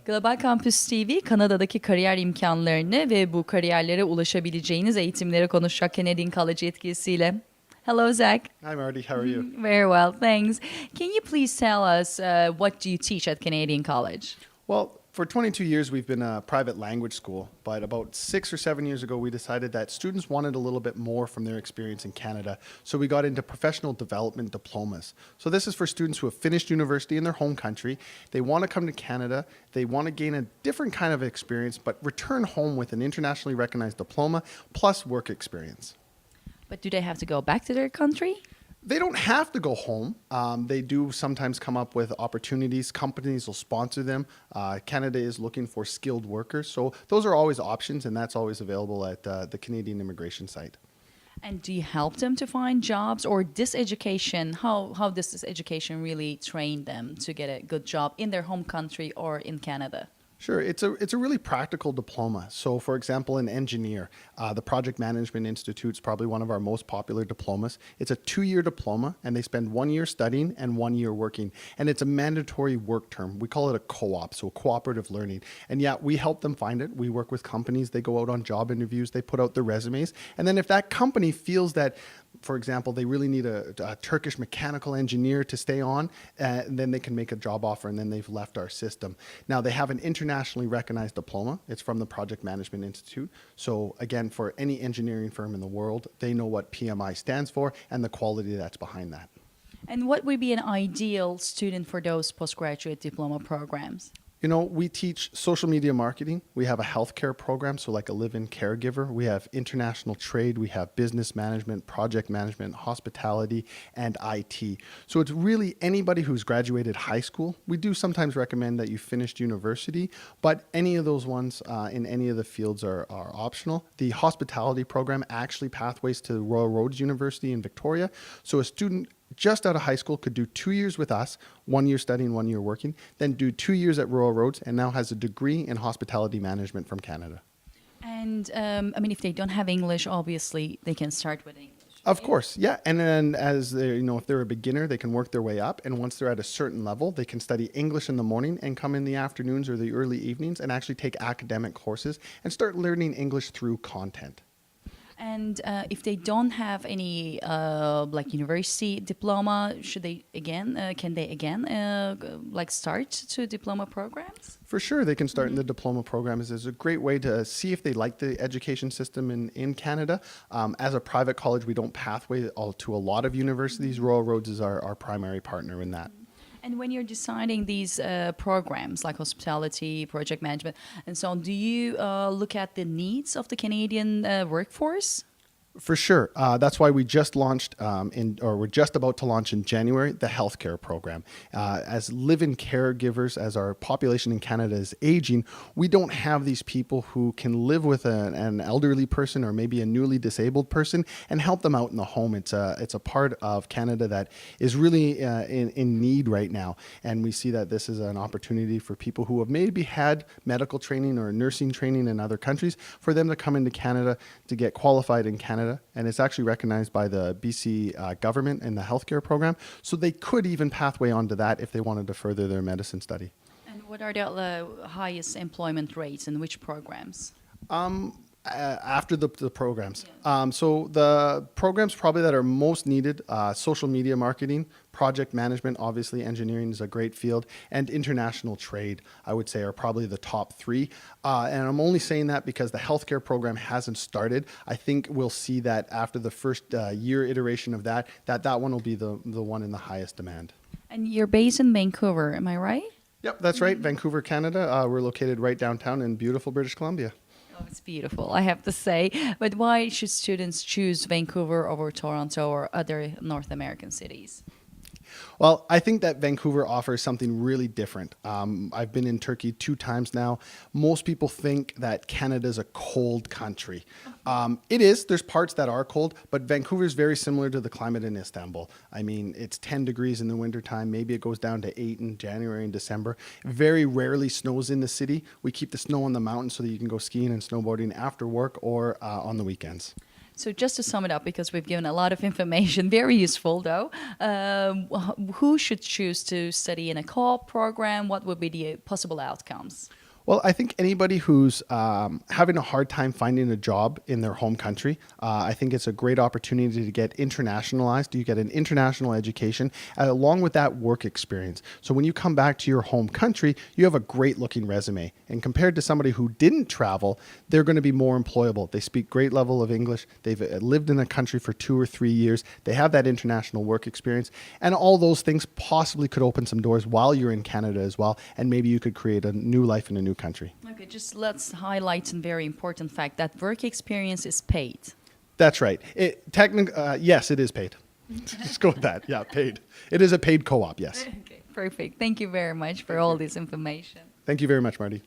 Global Campus TV, Kanada'daki kariyer imkanlarını ve bu kariyerlere ulaşabileceğiniz eğitimleri konuşacak Canadian College yetkilisiyle. Hello, Zach. Hi, Marty. How are you? Very well, thanks. Can you please tell us what do you teach at Canadian College? Well, for 22 years, we've been a private language school, but about 6 or 7 years ago, we decided that students wanted a little bit more from their experience in Canada. So we got into professional development diplomas. So this is for students who have finished university in their home country. They want to come to Canada. They want to gain a different kind of experience, but return home with an internationally recognized diploma plus work experience. But do they have to go back to their country? They don't have to go home. They do sometimes come up with opportunities. Companies will sponsor them. Canada is looking for skilled workers. So those are always options, and that's always available at the Canadian immigration site. And do you help them to find jobs, or this education, how does this education really train them to get a good job in their home country or in Canada? Sure, it's a really practical diploma. So, for example, an engineer, the Project Management Institute is probably one of our most popular diplomas. It's a 2-year diploma, and they spend 1 year studying and 1 year working. And it's a mandatory work term. We call it a co-op, so cooperative learning. And yeah, we help them find it. We work with companies. They go out on job interviews. They put out their resumes. And then if that company feels that, for example, they really need a Turkish mechanical engineer to stay on, then they can make a job offer, and then they've left our system. Now, they have an internationally recognized diploma. It's from the Project Management Institute. So again, for any engineering firm in the world, they know what PMI stands for and the quality that's behind that. And what would be an ideal student for those postgraduate diploma programs? You know, we teach social media marketing. We have a healthcare program, so like a live-in caregiver. We have international trade. We have business management, project management, hospitality, and IT. So it's really anybody who's graduated high school. We do sometimes recommend that you finished university, but any of those ones in any of the fields are optional. The hospitality program actually pathways to Royal Roads University in Victoria. So a student just out of high school could do 2 years with us, 1 year studying, 1 year working, then do 2 years at Royal Roads, and now has a degree in hospitality management from Canada. And I mean, if they don't have English, obviously they can start with English. Of right? course, yeah. And then as they, if they're a beginner, they can work their way up. And once they're at a certain level, they can study English in the morning and come in the afternoons or the early evenings and actually take academic courses and start learning English through content. And if they don't have any like university diploma, should they again? Can they again like start to diploma programs? For sure, they can start in the diploma programs. It's a great way to see if they like the education system in Canada. As a private college, we don't pathway to a lot of universities. Royal Roads is our primary partner in that. And when you're deciding these programs like hospitality, project management, and so on, do you look at the needs of the Canadian workforce? For sure. That's why we just launched we're just about to launch in January, the healthcare program. As live-in caregivers, as our population in Canada is aging, we don't have these people who can live with an elderly person or maybe a newly disabled person and help them out in the home. It's a part of Canada that is really in need right now. And we see that this is an opportunity for people who have maybe had medical training or nursing training in other countries, for them to come into Canada to get qualified in Canada. And it's actually recognized by the BC government in the healthcare program. So they could even pathway onto that if they wanted to further their medicine study. And what are the highest employment rates in which programs? After the programs. So the programs probably that are most needed, social media marketing, project management, obviously engineering is a great field, and international trade, I would say, are probably the top three. And I'm only saying that because the healthcare program hasn't started. I think we'll see that after the first year iteration of that one will be the one in the highest demand. And you're based in Vancouver, am I right? Yep, that's right. Vancouver, Canada. We're located right downtown in beautiful British Columbia. Oh, it's beautiful, I have to say. But why should students choose Vancouver over Toronto or other North American cities? Well, I think that Vancouver offers something really different. I've been in Turkey 2 times now. Most people think that Canada is a cold country. It is. There's parts that are cold, but Vancouver is very similar to the climate in Istanbul. I mean, it's 10 degrees in the wintertime. Maybe it goes down to 8 in January and December. Very rarely snows in the city. We keep the snow on the mountain so that you can go skiing and snowboarding after work or on the weekends. So just to sum it up, because we've given a lot of information, very useful though, who should choose to study in a co-op program? What would be the possible outcomes? Well, I think anybody who's having a hard time finding a job in their home country, I think it's a great opportunity to get internationalized. You get an international education along with that work experience. So when you come back to your home country, you have a great looking resume. And compared to somebody who didn't travel, they're going to be more employable. They speak great level of English. They've lived in a country for 2 or 3 years. They have that international work experience. And all those things possibly could open some doors while you're in Canada as well. And maybe you could create a new life in a new country. Okay, just let's highlight a very important fact that work experience is paid. That's right. Yes, it is paid. Just go with that. Yeah, paid. It is a paid co-op, yes. Okay, perfect. Thank you very much for all this information. Thank you very much, Marty.